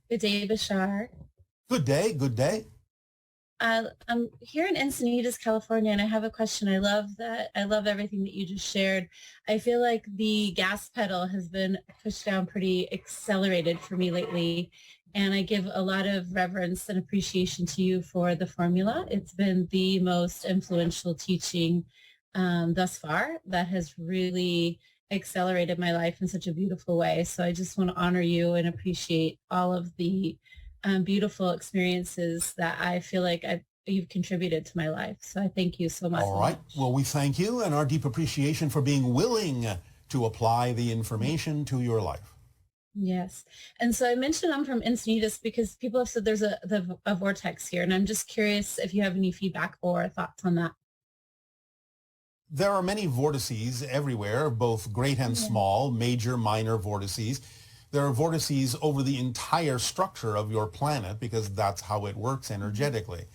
Good day, Bashar. Good day, good day. I'm here in Encinitas, California, and I have a question. I love everything that you just shared. I feel like the gas pedal has been pushed down pretty accelerated for me lately, and I give a lot of reverence and appreciation to you for the formula. It's been the most influential teaching thus far that has really accelerated my life in such a beautiful way. So I just want to honor you and appreciate all of the beautiful experiences that I feel like you've contributed to my life. So I thank you so much. All right. Well, we thank you and our deep appreciation for being willing to apply the information to your life. Yes. And so I mentioned I'm from Encinitas because people have said there's a vortex here. And I'm just curious if you have any feedback or thoughts on that. There are many vortices everywhere, both great and small, major, minor vortices. There are vortices over the entire structure of your planet because that's how it works energetically.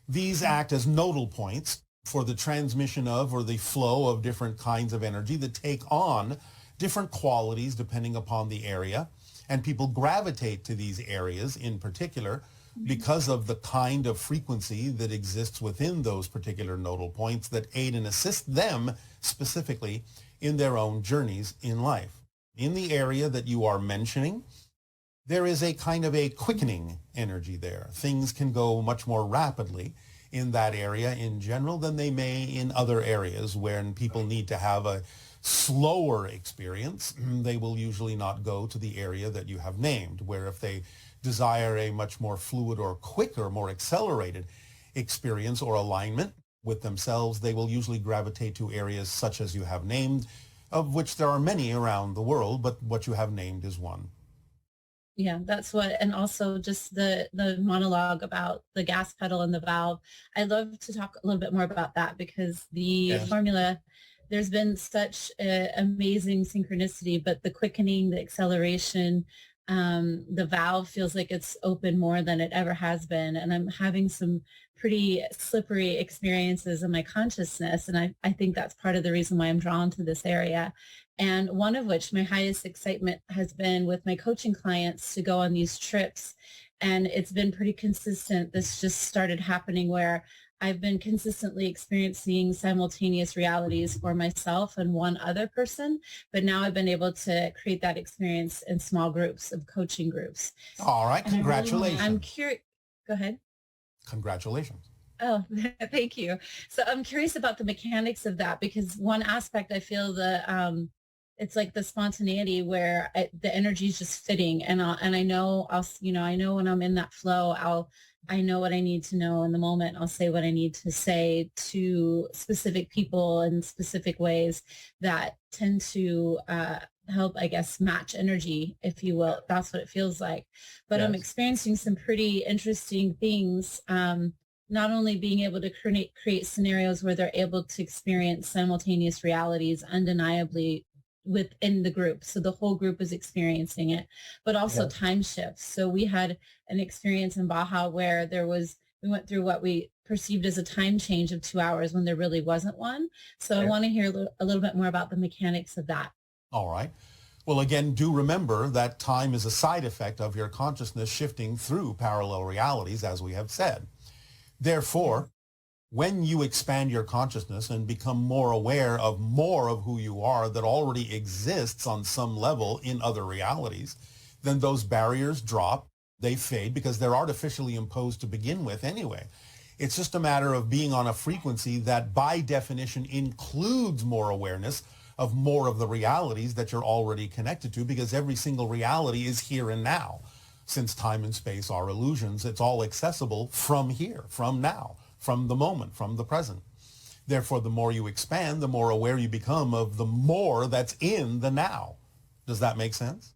These act as nodal points for the transmission of or the flow of different kinds of energy that take on different qualities depending upon the area. And people gravitate to these areas in particular because of the kind of frequency that exists within those particular nodal points that aid and assist them specifically in their own journeys in life. In the area that you are mentioning, there is a kind of a quickening energy there. Things can go much more rapidly in that area in general than they may in other areas when people need to have a slower experience. They will usually not go to the area that you have named, where if they desire a much more fluid or quicker, more accelerated experience or alignment with themselves, they will usually gravitate to areas such as you have named, of which there are many around the world, but what you have named is one. Yeah, that's what, and also just the monologue about the gas pedal and the valve. I'd love to talk a little bit more about that because the formula, there's been such amazing synchronicity, but the quickening, the acceleration, the valve feels like it's open more than it ever has been. And I'm having some pretty slippery experiences in my consciousness. And I think that's part of the reason why I'm drawn to this area. And one of which my highest excitement has been with my coaching clients to go on these trips. And it's been pretty consistent. This just started happening where I've been consistently experiencing simultaneous realities for myself and one other person, but now I've been able to create that experience in small groups of coaching groups. All right. Congratulations. I'm curious. Go ahead. Congratulations. Oh, thank you. So I'm curious about the mechanics of that because one aspect I feel it's like the spontaneity where the energy is just fitting, and I know I know when I'm in that flow, I know what I need to know in the moment. I'll say what I need to say to specific people in specific ways that tend to help, I guess, match energy, if you will. That's what it feels like. But I'm experiencing some pretty interesting things. Not only being able to create scenarios where they're able to experience simultaneous realities undeniably within the group. So the whole group is experiencing it, but also time shifts. So we had an experience in Baja where we went through what we perceived as a time change of 2 hours when there really wasn't one. So I want to hear a little bit more about the mechanics of that. All right. Well, again, do remember that time is a side effect of your consciousness shifting through parallel realities, as we have said. Therefore, when you expand your consciousness and become more aware of more of who you are that already exists on some level in other realities, then those barriers drop, they fade because they're artificially imposed to begin with anyway. It's just a matter of being on a frequency that by definition includes more awareness of more of the realities that you're already connected to, because every single reality is here and now. Since time and space are illusions, it's all accessible from here, from now, from the moment, from the present. Therefore, the more you expand, the more aware you become of the more that's in the now. Does that make sense?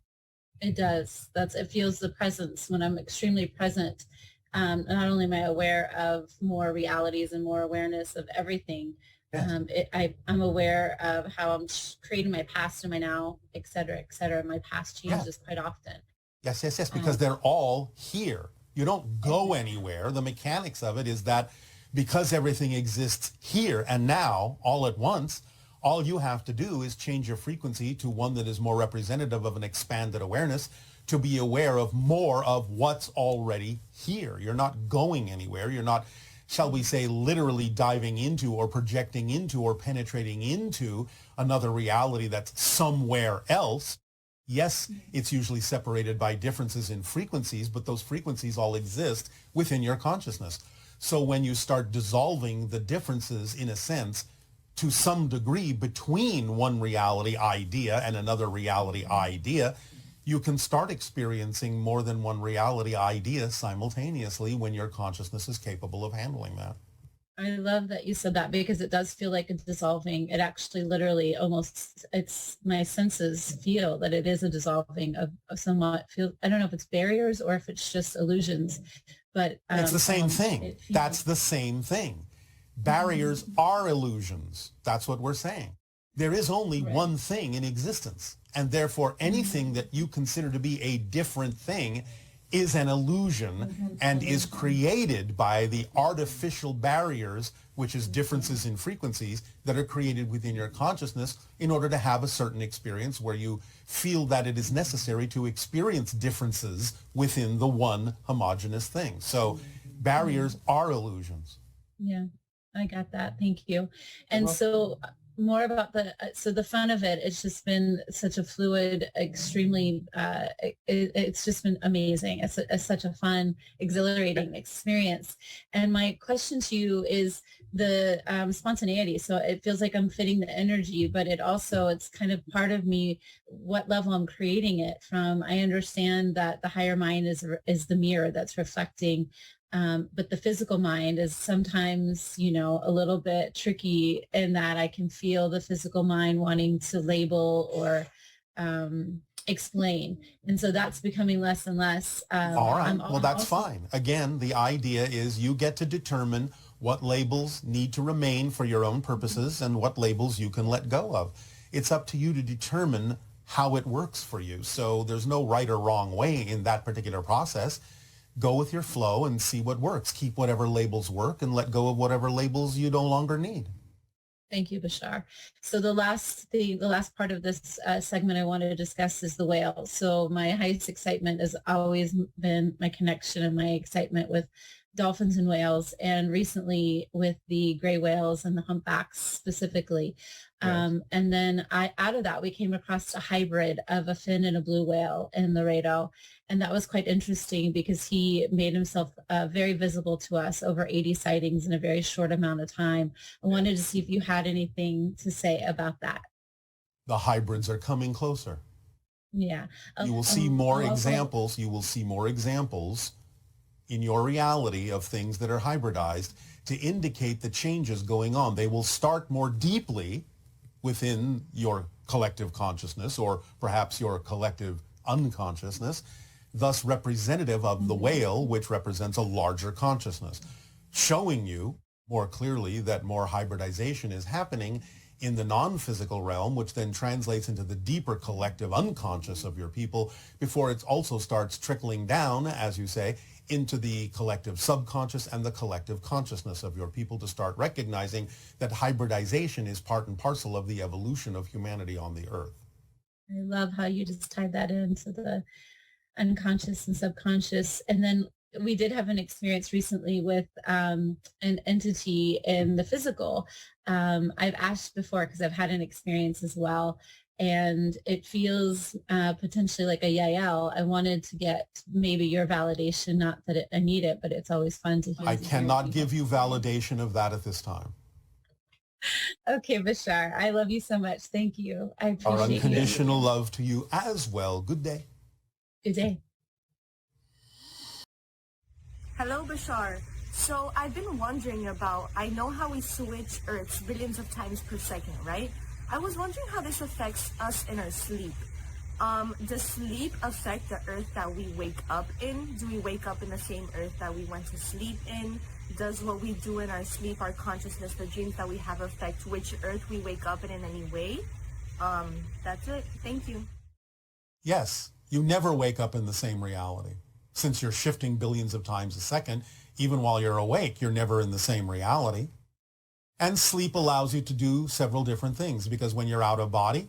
It does. It feels the presence when I'm extremely present. Not only am I aware of more realities and more awareness of everything, I'm aware of how I'm creating my past and my now, et cetera, et cetera. My past changes quite often. Yes, because they're all here. You don't go anywhere. The mechanics of it is that because everything exists here and now all at once, All you have to do is change your frequency to one that is more representative of an expanded awareness to be aware of more of what's already here. You're not going anywhere. You're not, shall we say, literally diving into or projecting into or penetrating into another reality that's somewhere else. Yes, it's usually separated by differences in frequencies, but those frequencies all exist within your consciousness. So when you start dissolving the differences, in a sense, to some degree between one reality idea and another reality idea, you can start experiencing more than one reality idea simultaneously when your consciousness is capable of handling that. I love that you said that because it does feel like a dissolving. It actually literally almost, it's my senses feel that it is a dissolving of somewhat feel. I don't know if it's barriers or if it's just illusions, but it's the same thing. That's the same thing. Barriers are illusions. That's what we're saying. There is only one thing in existence, and therefore anything that you consider to be a different thing is an illusion and is created by the artificial barriers, which is differences in frequencies that are created within your consciousness in order to have a certain experience where you feel that it is necessary to experience differences within the one homogeneous thing. So barriers are illusions. Yeah, I got that. Thank you. And so more about so the fun of it, it's just been such a fluid, extremely, it's just been amazing. It's such a fun, exhilarating experience. And my question to you is the spontaneity. So it feels like I'm fitting the energy, but it's kind of part of me, what level I'm creating it from. I understand that the higher mind is the mirror that's reflecting. But the physical mind is sometimes, a little bit tricky in that I can feel the physical mind wanting to label or explain. And so that's becoming less and less. All right. Well, that's fine. Again, the idea is you get to determine what labels need to remain for your own purposes and what labels you can let go of. It's up to you to determine how it works for you. So there's no right or wrong way in that particular process. Go with your flow and see what works. Keep whatever labels work and let go of whatever labels you no longer need. Thank you, Bashar. So the last part of this segment I want to discuss is the whale. So my highest excitement has always been my connection and my excitement with dolphins and whales, and recently with the gray whales and the humpbacks specifically. And then out of that, we came across a hybrid of a fin and a blue whale in Laredo. And that was quite interesting because he made himself very visible to us, over 80 sightings in a very short amount of time. I wanted to see if you had anything to say about that. The hybrids are coming closer. Yeah. You will see more examples. You will see more examples in your reality of things that are hybridized to indicate the changes going on. They will start more deeply within your collective consciousness or perhaps your collective unconsciousness, thus representative of the whale, which represents a larger consciousness, showing you more clearly that more hybridization is happening in the non-physical realm, which then translates into the deeper collective unconscious of your people before it also starts trickling down, as you say, into the collective subconscious and the collective consciousness of your people to start recognizing that hybridization is part and parcel of the evolution of humanity on the earth. I love how you just tied that into the unconscious and subconscious. And then we did have an experience recently with an entity in the physical. I've asked before because I've had an experience as well. And it feels potentially like a Yael. I wanted to get maybe your validation, not that I need it, but it's always fun to hear. I cannot give you validation of that at this time. Okay, Bashar, I love you so much. Thank you. I appreciate Our unconditional love to you as well. Good day. Good day. Hello, Bashar. So I've been wondering about, I know how we switch Earths billions of times per second, right? I was wondering how this affects us in our sleep. Does sleep affect the Earth that we wake up in? Do we wake up in the same Earth that we went to sleep in? Does what we do in our sleep, our consciousness, the dreams that we have affect which Earth we wake up in any way? That's it. Thank you. Yes, you never wake up in the same reality. Since you're shifting billions of times a second, even while you're awake, you're never in the same reality. And sleep allows you to do several different things, because when you're out of body,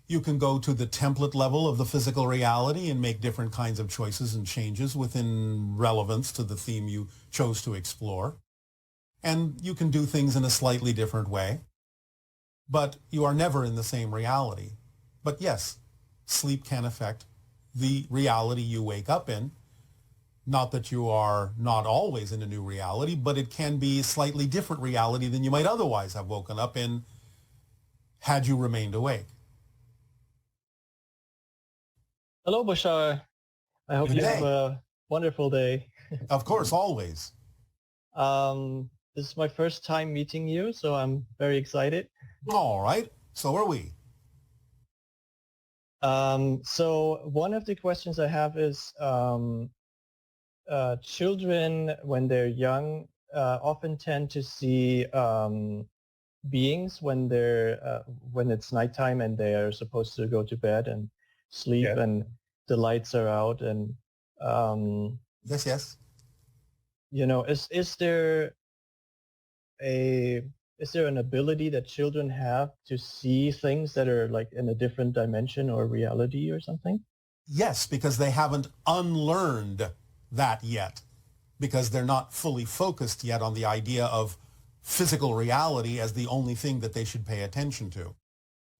you can go to the template level of the physical reality and make different kinds of choices and changes within relevance to the theme you chose to explore. And you can do things in a slightly different way, but you are never in the same reality. But yes, sleep can affect the reality you wake up in. Not that you are not always in a new reality, but it can be a slightly different reality than you might otherwise have woken up in had you remained awake. Hello, Bashar. I hope Good you have day. a wonderful day. Of course, always. This is my first time meeting you, so I'm very excited. All right. So are we. So one of the questions I have is children, when they're young, often tend to see beings when it's nighttime and they are supposed to go to bed and sleep, Yeah. and the lights are out, and Yes. is there an ability that children have to see things that are like in a different dimension or reality or something? Yes, because they haven't unlearned that yet, because they're not fully focused yet on the idea of physical reality as the only thing that they should pay attention to.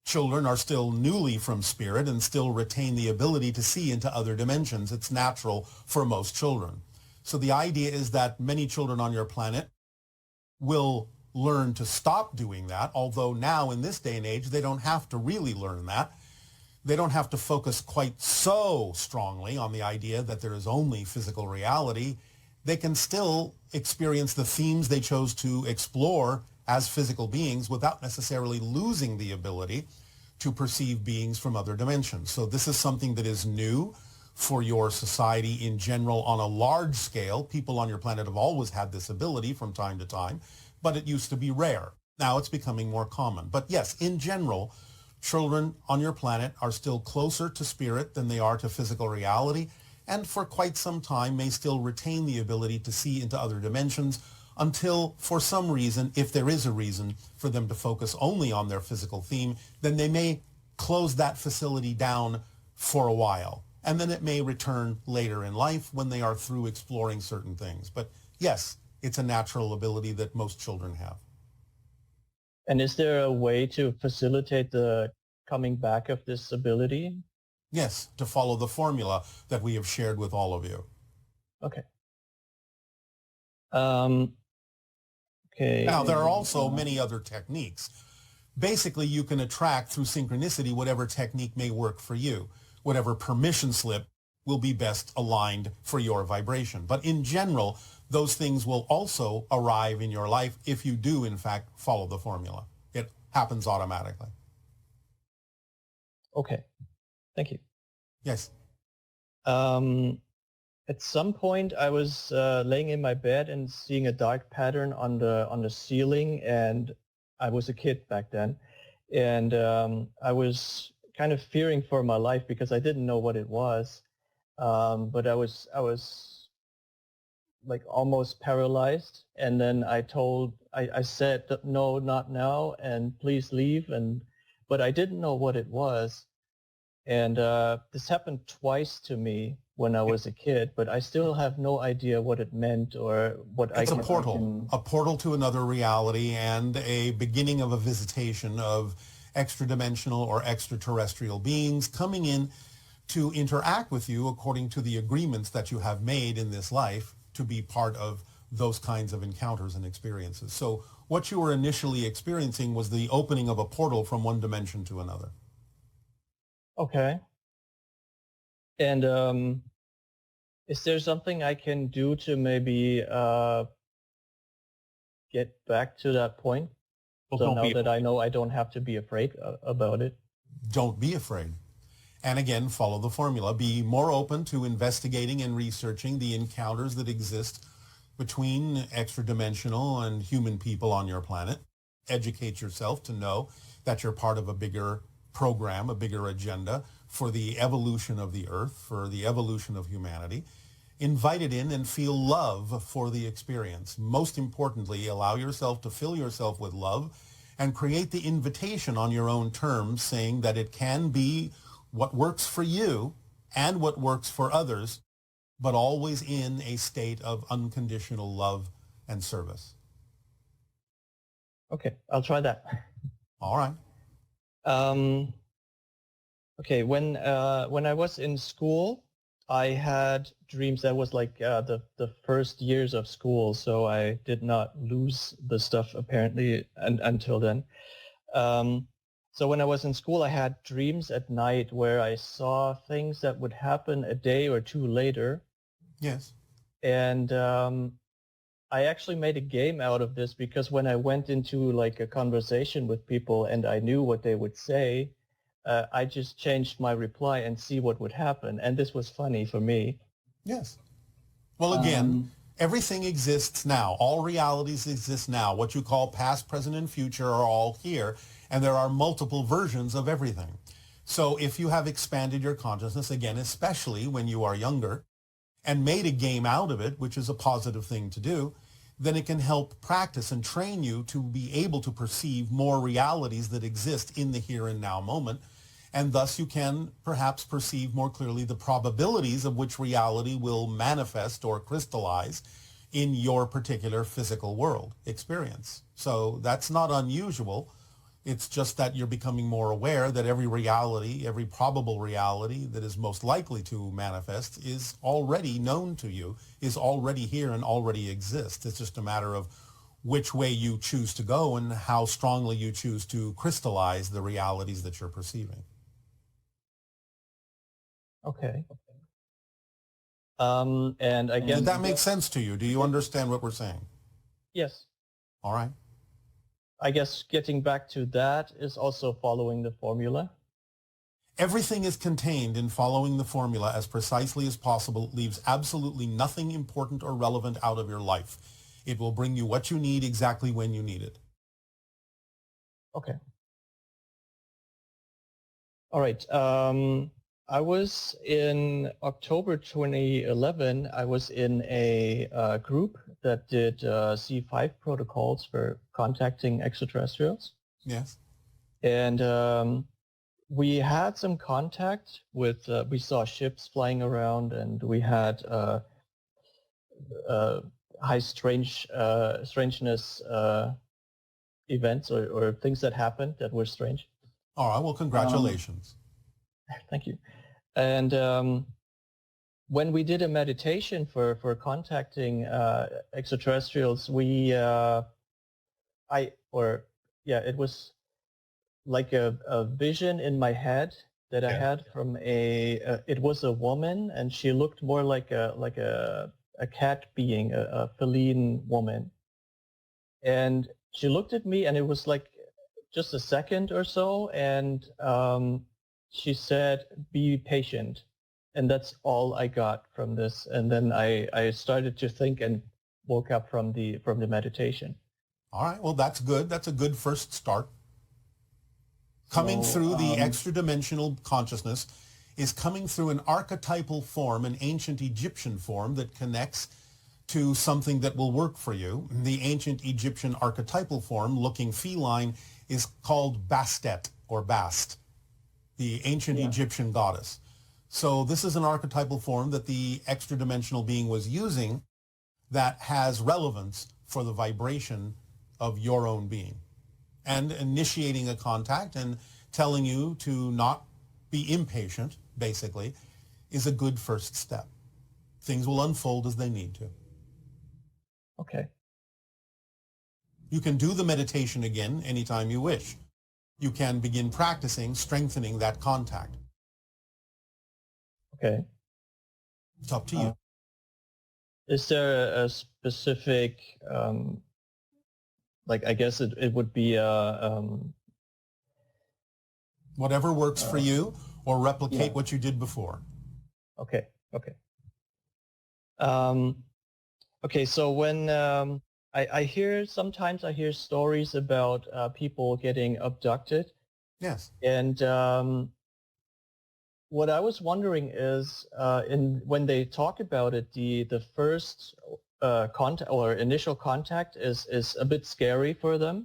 Children are still newly from spirit and still retain the ability to see into other dimensions. It's natural for most children. So the idea is that many children on your planet will learn to stop doing that, although now in this day and age, they don't have to really learn that. They don't have to focus quite so strongly on the idea that there is only physical reality. They can still experience the themes they chose to explore as physical beings without necessarily losing the ability to perceive beings from other dimensions. So this is something that is new for your society in general on a large scale. People on your planet have always had this ability from time to time, but it used to be rare. Now it's becoming more common. But yes, in general, children on your planet are still closer to spirit than they are to physical reality, and for quite some time may still retain the ability to see into other dimensions until, for some reason, if there is a reason for them to focus only on their physical theme, then they may close that facility down for a while. And then it may return later in life when they are through exploring certain things. But yes, it's a natural ability that most children have. And is there a way to facilitate the coming back of this ability? Yes, to follow the formula that we have shared with all of you. Okay. Okay. Now, there are also many other techniques. Basically, you can attract through synchronicity whatever technique may work for you. Whatever permission slip will be best aligned for your vibration. But in general, those things will also arrive in your life if you do, in fact, follow the formula. It happens automatically. Okay. Thank you. Yes. At some point, I was laying in my bed and seeing a dark pattern on the ceiling, and I was a kid back then, and I was kind of fearing for my life because I didn't know what it was, but I was like almost paralyzed, and then I said, no, not now, and please leave, but I didn't know what it was, and this happened twice to me when I was a kid, but I still have no idea what it meant or what It's a portal to another reality, and a beginning of a visitation of extra-dimensional or extraterrestrial beings coming in to interact with you according to the agreements that you have made in this life to be part of those kinds of encounters and experiences. So what you were initially experiencing was the opening of a portal from one dimension to another. Okay. And is there something I can do to maybe get back to that point? So now that I know I don't have to be afraid about it. Don't be afraid. And again, follow the formula. Be more open to investigating and researching the encounters that exist between extra-dimensional and human people on your planet. Educate yourself to know that you're part of a bigger program, a bigger agenda for the evolution of the Earth, for the evolution of humanity. Invite it in and feel love for the experience. Most importantly, allow yourself to fill yourself with love and create the invitation on your own terms, saying that it can be what works for you and what works for others, but always in a state of unconditional love and service. Okay, I'll try that. All right. Okay, when I was in school, I had dreams. That was like the first years of school, so I did not lose the stuff apparently until then. So when I was in school, I had dreams at night where I saw things that would happen a day or two later. Yes. And I actually made a game out of this because when I went into like a conversation with people and I knew what they would say, I just changed my reply and see what would happen. And this was funny for me. Yes. Well, again, everything exists now. All realities exist now. What you call past, present, and future are all here. And there are multiple versions of everything. So if you have expanded your consciousness, again, especially when you are younger, and made a game out of it, which is a positive thing to do, then it can help practice and train you to be able to perceive more realities that exist in the here and now moment. And thus you can perhaps perceive more clearly the probabilities of which reality will manifest or crystallize in your particular physical world experience. So that's not unusual. It's just that you're becoming more aware that every reality, every probable reality that is most likely to manifest is already known to you, is already here and already exists. It's just a matter of which way you choose to go and how strongly you choose to crystallize the realities that you're perceiving. Okay. And I guess... Did that make sense to you? Do you understand what we're saying? Yes. All right. I guess getting back to that is also following the formula. Everything is contained in following the formula as precisely as possible. It leaves absolutely nothing important or relevant out of your life. It will bring you what you need exactly when you need it. Okay. All right. I was in October 2011, I was in a group that did C5 protocols for contacting extraterrestrials. Yes. And we had some contact with, we saw ships flying around, and we had high strangeness events or things that happened that were strange. All right. Well, congratulations. Thank you. And when we did a meditation for contacting extraterrestrials, it was like a vision in my head that I had from it was a woman, and she looked more like a cat being, a feline woman. And she looked at me, and it was like just a second or so, and she said, "Be patient." And that's all I got from this. And then I started to think and woke up from the meditation. All right. Well, that's good. That's a good first start. Coming through the extra-dimensional consciousness is coming through an archetypal form, an ancient Egyptian form that connects to something that will work for you. The ancient Egyptian archetypal form, looking feline, is called Bastet or Bast, the ancient Egyptian goddess. So this is an archetypal form that the extra-dimensional being was using that has relevance for the vibration of your own being. And initiating a contact and telling you to not be impatient, basically, is a good first step. Things will unfold as they need to. Okay. You can do the meditation again anytime you wish. You can begin practicing, strengthening that contact. Okay. It's up to you. Is there a specific, like, I guess it would be whatever works for you, or replicate what you did before. Okay. Okay. Okay. So when sometimes I hear stories about people getting abducted. Yes. And What I was wondering is, when they talk about it, the first contact or initial contact is a bit scary for them.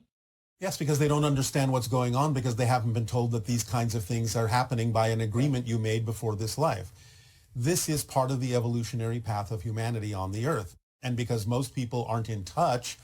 Yes, because they don't understand what's going on, because they haven't been told that these kinds of things are happening by an agreement you made before this life. This is part of the evolutionary path of humanity on the earth. And because most people aren't in touch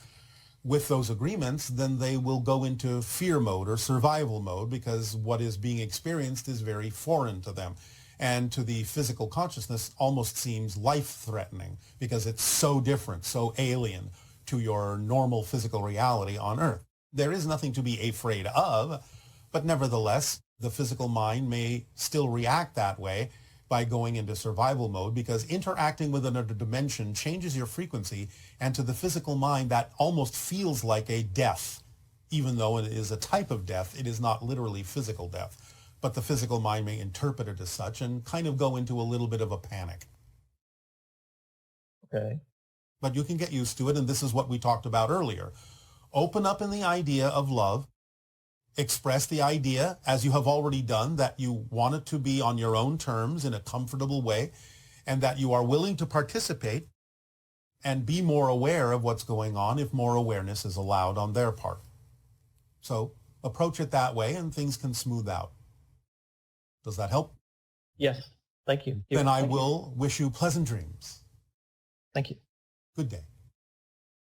with those agreements, then they will go into fear mode or survival mode, because what is being experienced is very foreign to them. And to the physical consciousness almost seems life-threatening, because it's so different, so alien to your normal physical reality on earth. There is nothing to be afraid of, but nevertheless, the physical mind may still react that way by going into survival mode, because interacting with another dimension changes your frequency, and to the physical mind that almost feels like a death. Even though it is a type of death, it is not literally physical death. But the physical mind may interpret it as such and kind of go into a little bit of a panic. Okay. But you can get used to it, and this is what we talked about earlier. Open up in the idea of love. Express the idea, as you have already done, that you want it to be on your own terms in a comfortable way, and that you are willing to participate and be more aware of what's going on if more awareness is allowed on their part. So approach it that way, and things can smooth out. Does that help? Yes. Thank you. Then I will wish you pleasant dreams. Thank you. Good day.